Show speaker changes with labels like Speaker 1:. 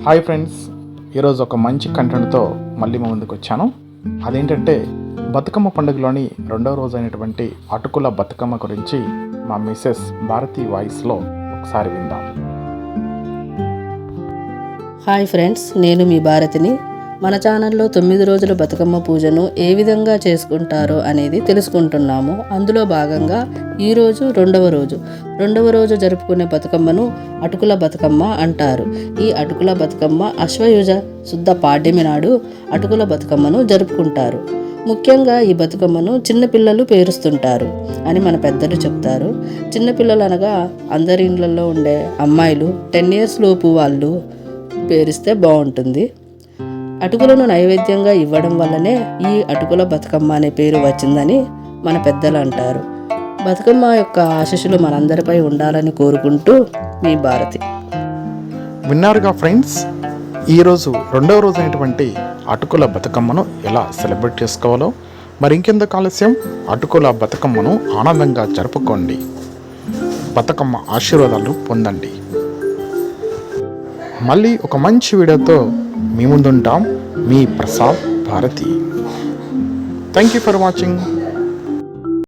Speaker 1: Hi friends, ఈరోజు ఒక మంచి కంటెంట్తో మళ్ళీ మా ముందుకు వచ్చాను. అదేంటంటే బతుకమ్మ పండుగలోని రెండవ రోజు అయినటువంటి అటుకుల బతుకమ్మ గురించి మా మిసెస్ భారతి వాయిస్లో ఒకసారి విందాం.
Speaker 2: హాయ్ ఫ్రెండ్స్, నేను మీ భారతిని. మన ఛానల్లో 9 రోజుల బతుకమ్మ పూజను ఏ విధంగా చేసుకుంటారో అనేది తెలుసుకుంటున్నాము. అందులో భాగంగా ఈరోజు రెండవ రోజు జరుపుకునే బతుకమ్మను అటుకుల బతుకమ్మ అంటారు. ఈ అటుకుల బతుకమ్మ అశ్వయుజ శుద్ధ పాడ్యమి నాడు అటుకుల బతుకమ్మను జరుపుకుంటారు. ముఖ్యంగా ఈ బతుకమ్మను చిన్నపిల్లలు పేరుస్తుంటారు అని మన పెద్దలు చెప్తారు. చిన్నపిల్లలు అనగా అందరి ఇళ్ళల్లో ఉండే అమ్మాయిలు 10 years లోపు వాళ్ళు పేరిస్తే బాగుంటుంది. అటుకులను నైవేద్యంగా ఇవ్వడం వల్లనే ఈ అటుకుల బతుకమ్మ అనే పేరు వచ్చిందని మన పెద్దలు అంటారు. బతుకమ్మ యొక్క ఆశీస్సులు మనందరిపై ఉండాలని కోరుకుంటూ మీ భారతి.
Speaker 1: విన్నారుగా ఫ్రెండ్స్, ఈరోజు రెండవ రోజు అయినటువంటి అటుకుల బతుకమ్మను ఎలా సెలబ్రేట్ చేసుకోవాలో. మరి ఇంకెందుకు ఆలస్యం, అటుకుల బతుకమ్మను ఆనందంగా జరుపుకోండి, బతుకమ్మ ఆశీర్వాదాలు పొందండి. మళ్ళీ ఒక మంచి వీడియోతో మీ ముందుంటాం. మీ Prasad Bharati. Thank you for watching.